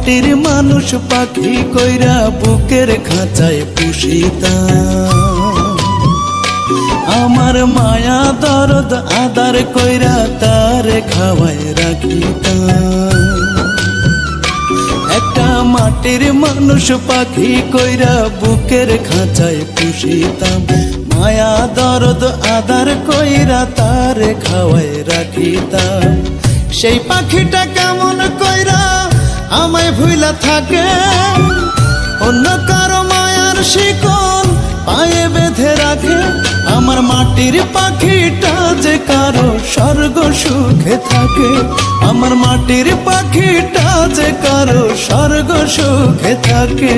মাটির মানুষ পাখি কইরা বুকের খাঁচায় পুষিতাম। আমার মায়া দরদ আদার কইরা তারে খাওয়ায় রাখিতাম। একটা মাটির মানুষ পাখি কইরা বুকের খাঁচায় পুষিতাম। মায়া দরদ আদার কইরা তারে খাওয়ায় রাখিতাম। সেই পাখিটা কেমন কইরা আমায় ভুইলা থাকে, অন্য কারো মায়ার শিকল পায়ে বেঁধে রাখে। আমার মাটির পাখিটা যে কারো স্বর্গ সুখে থাকে। আমার মাটির পাখিটা যে কারো স্বর্গ সুখে থাকে।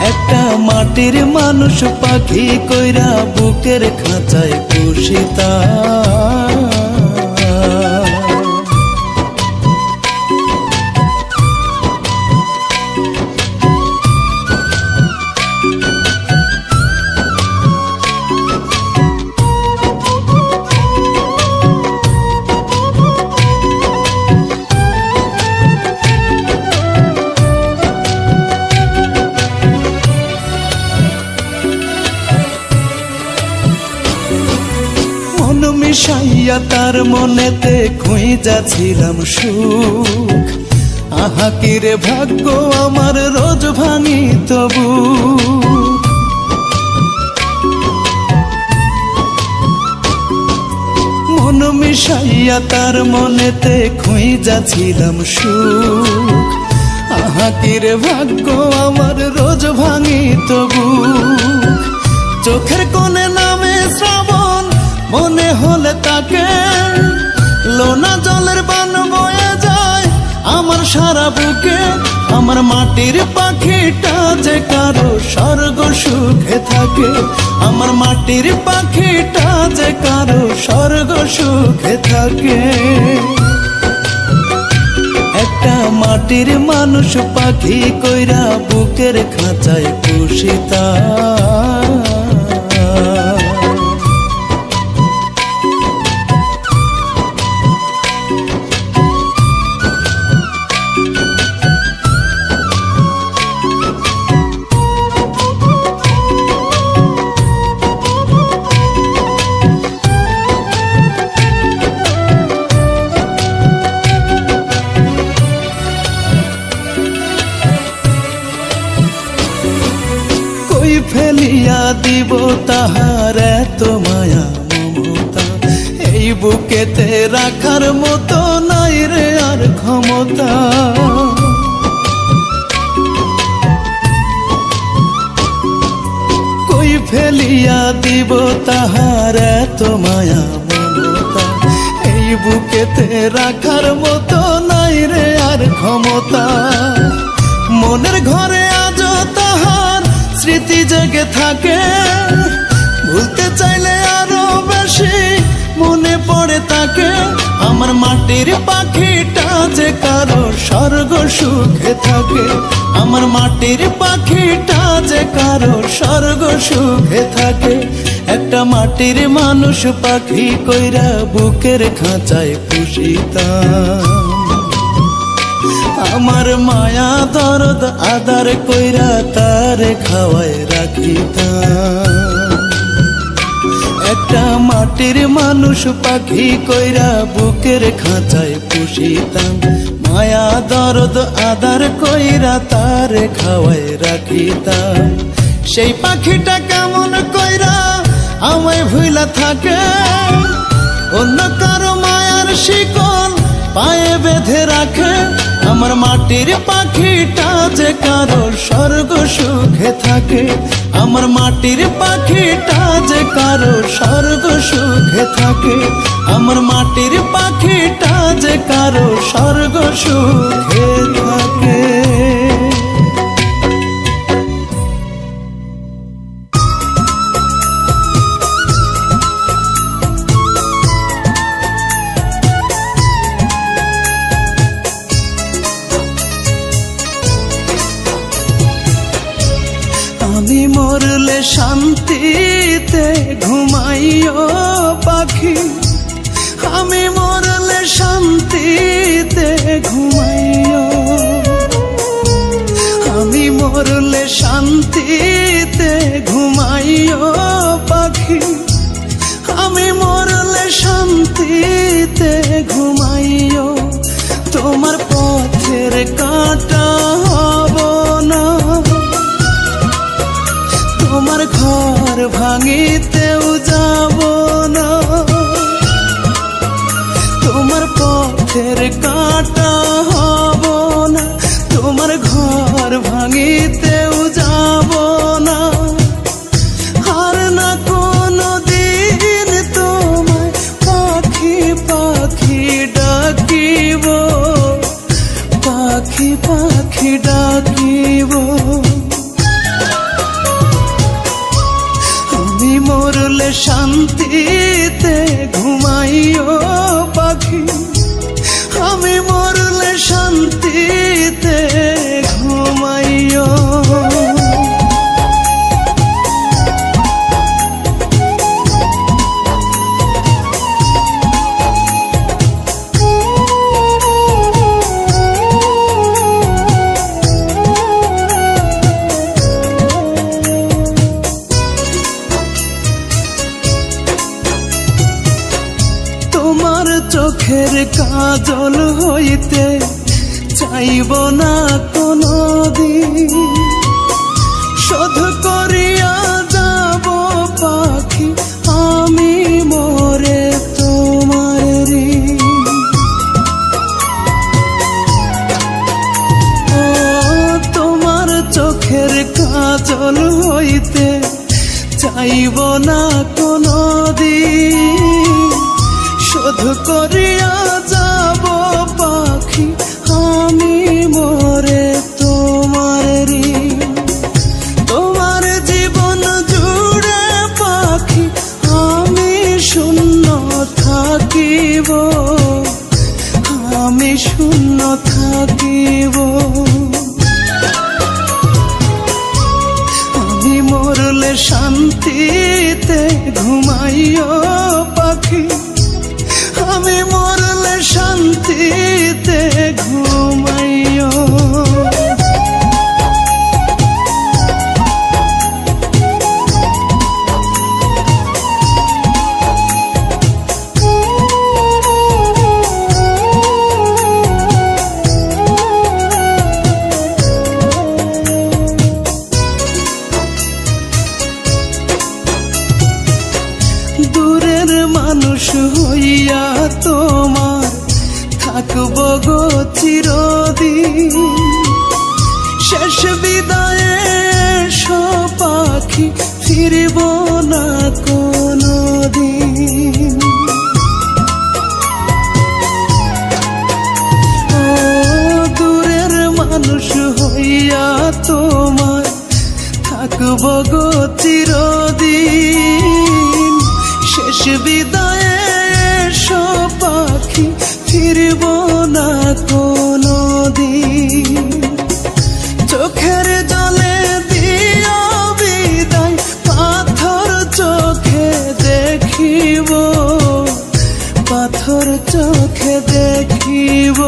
একটা মাটির মানুষ পাখি কইরা বুকের খাঁচায় পুষিতাম। মিশাইয়া তার মনেতে খুঁজাছিলাম সুখ। আহা কিরে ভাগ্য আমার রোজ ভাঙি তবু। মন মিশাইয়া তার মনেতে খুঁজাছিলাম সুখ। আহা কিরে ভাগ্য আমার রোজ ভাঙি তবু। চোখের কোণে নামে শ্রাবণ মনে হলে তাকে, লোনা জলের বান বয়ে যায় আমার সারা বুকে। আমার মাটির পাখিটা যে কারো স্বর্গ সুখে থাকে। আমার মাটির পাখিটা যে কারো স্বর্গ সুখে থাকে। একটা মাটির মানুষ পাখি কইরা বুকের খাঁচায় পুষিতাম। ফেলিয়া দিব তাহার এত মায়া মমতা। এই বুকেতে রাখার মতো নাই রে আর ক্ষমতা। কই ফেলিয়া দিব তাহার এত মায়া মমতা। এই বুকেতে রাখার মতো নাই রে আর ক্ষমতা। মনের ঘরে আজও তাহার স্মৃতি জেগে থাকে। ভুলতে চাইলে আরো বেশি মনে পড়ে তাকে। আমার মাটির পাখিটা যে কারো স্বর্গ সুখে থাকে। আমার মাটির পাখিটা যে কারো স্বর্গ সুখে থাকে। একটা মাটির মানুষ পাখি কইরা বুকের খাঁচায় পুষিতাম। আমার মায়া দরদ আদার কইরা তারে খাওয়ায় রাখিতাম। একটা মাটির মানুষ পাখি কইরা বুকের খাঁচায় পুষিতাম। মায়া দরদ আদার কইরা তারে খাওয়ায় রাখিতাম। সেই পাখিটা কেমন কইরা আমায় ভুইলা থাকে, অন্য কারো মায়ার শিকল পায়ে বেঁধে রাখে। আমার মাটির পাখিটা যে কারো স্বর্গ সুখে থাকে। আমার মাটির পাখিটা যে কারো স্বর্গ সুখে থাকে। আমার মাটির পাখিটা যে কারো স্বর্গ সুখে থাকে। আমি মরলে শান্তিতে ঘুমাইও পাখি। আমি মরলে শান্তিতে ঘুমাইও, আমি মরলে শান্তিতে ঘুমাইও পাখি, আমি মরলে শান্তিতে ঘুমাইও। তোমার পথের কাঁটা হব না, তোমার ঘর ভাঙিতেও যাব না, তোমার পথের কাঁটা হব না, তোমার ঘর ভাঙিতেও যাব না। আর না কোনো দিন তোমায় পাখি পাখি ডাকিব, পাখি পাখি ডাকিব। আমি মরলে শান্তিতে ঘুমাইও পাখি, আমি মরলে শান্তিতে ঘুমাইও। তোমার চোখের কাজল হইতে চাইব না কোনো দিন, শোধ করিয়া যাব পাখি আমি মরে তোমার ঋণ। ও তোমার চোখের কাজল হইতে চাইব না কোনো দিন, শোধ করিয়া যাব পাখি আমি মরে তোমার ঋণ। তোমার জীবন জুড়ে পাখি আমি শূন্য থাকিব, আমি শূন্য থাকিব। আমি মরলে শান্তিতে ঘুমাইও পাখি, আমি মরলে শান্তিতে ঘুমাইও। দূরের মানুষ হইয়া তোমার থাকব গো চিরদিন, শেষ বিদায়ে এসো পাখি ফিরব না কোনো দিন। ও দূরের মানুষ হইয়া তোমার থাকব গো চিরদিন, শেষ বিদায়ে এসো পাখি ফিরব না কোনো দিন। চোখের জলে দিও বিদায়, পাথর চোখে দেখিব, পাথর চোখে দেখিব।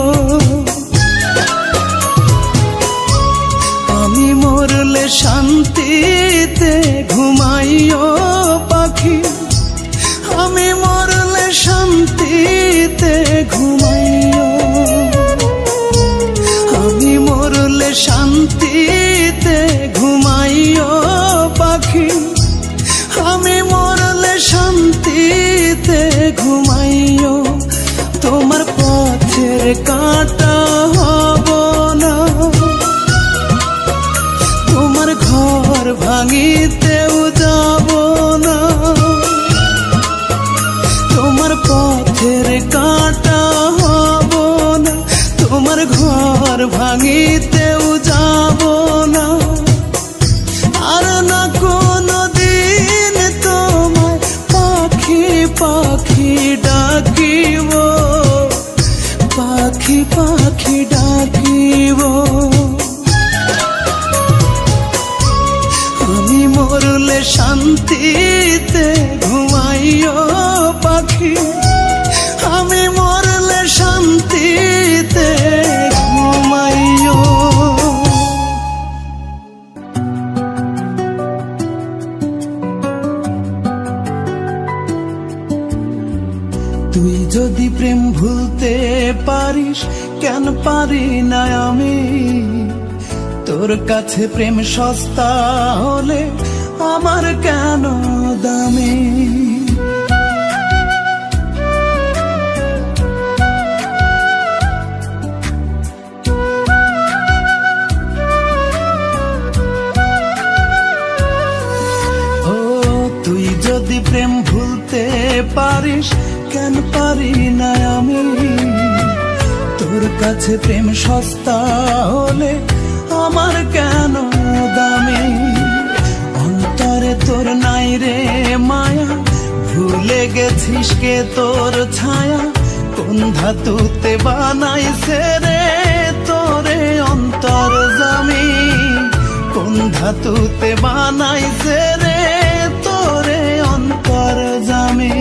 আমি মরলে শান্তিতে ঘুমাইও পাখি, আমি মরলে শান্তিতে ঘুমাইও। আমি মরলে শান্তিতে ঘুমাইও পাখি, আমি মরলে শান্তিতে ঘুমাইও। তোমার পথের কাঁটা হব না, তোমার ঘর ভাঙিতেও যাব না, তোমার পথের কাঁটা হব না, তোমার ঘর ভাঙিতেও যাব না। আর না কোনো দিন তোমায় পাখি পাখি ডাকিব, পাখি পাখি ডাকিব। আমি মরলে শান্তিতে ঘুমাইও পাখি, আমি মরলে শান্তিতে যদি প্রেম ভুলতে পারিস, কেন পারি না আমি? তোর কাছে প্রেম সস্তা হলে আমার কেন দামি? ও তুই যদি প্রেম ভুলতে পারিস, কেন পারি না আমি? তোর কাছে প্রেম সস্তা হলে আমার কেন দামি? অন্তরে তোর নাই রে মায়া, ভুলে গেছিস কে তোর ছায়া? কোন ধাতুতে বানাইছে রে তোরে অন্তর জামি? কোন ধাতুতে বানাইছে রে তোরে অন্তর জামি?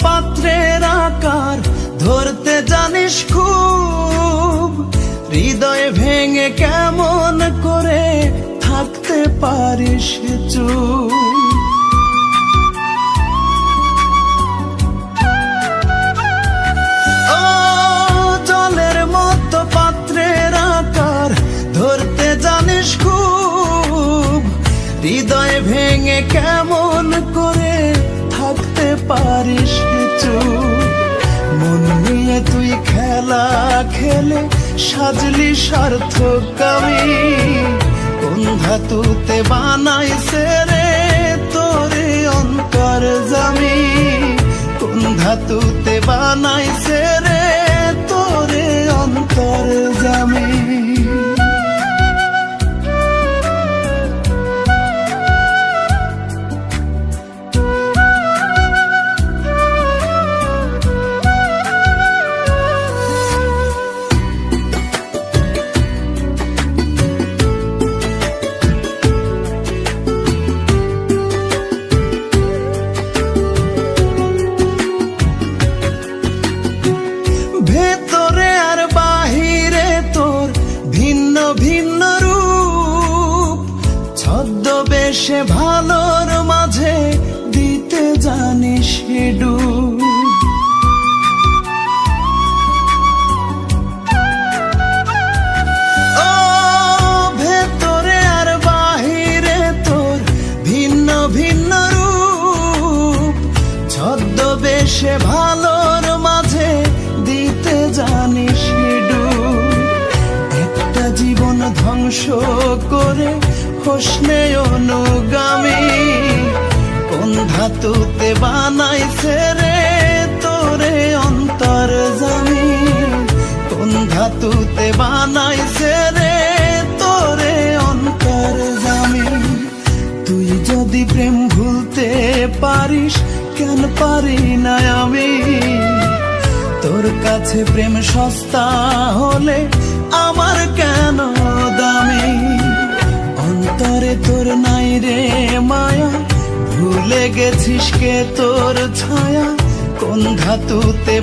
পাত্রের আকার ধরতে জানিস খুব, হৃদয় ভেঙে কেমন করে থাকতে পারিস চুপ? ও জলের মতো পাত্রের আকার ধরতে জানিস খুব, হৃদয় ভেঙে কেমন করে থাকতে পারিস চুপ? মন নিয়ে তুই খেলা খেলে সাজলি সার্থক আমি? কোন ধাতুতে বানাইছে রে তোরে অন্তর জামি? কোন ধাতুতে বানাইছে রে তোরে অন্তর জামি? ভেতরে আর বাহিরে তোর ভিন্ন ভিন্ন রূপ, ছদ্মবেশে ভালোর মাঝে দিতে জানিস ডুব। ও ভেতরে আর বাহিরে তোর ভিন্ন ভিন্ন রূপ, ছদ্মবেশে ভালোর মাঝে দিতে জানিস ডুব। একটা জীবন ধ্বংস করে হোসনে অনুগামী, কোন ধাতুতে বানাইছে রে তোরে অন্তর জামি? কোন ধাতুতে বানাইছে রে তোরে অন্তর জামি? তুই যদি প্রেম ভুলতে পারিস, কেন পারি না আমি? তোর কাছে প্রেম সস্তা হলে আমার কেন দামি? অন্তরে তোর নাই রে মায়া, ভুলে গেছিস কে তোর ছায়া? কোন ধাতুতে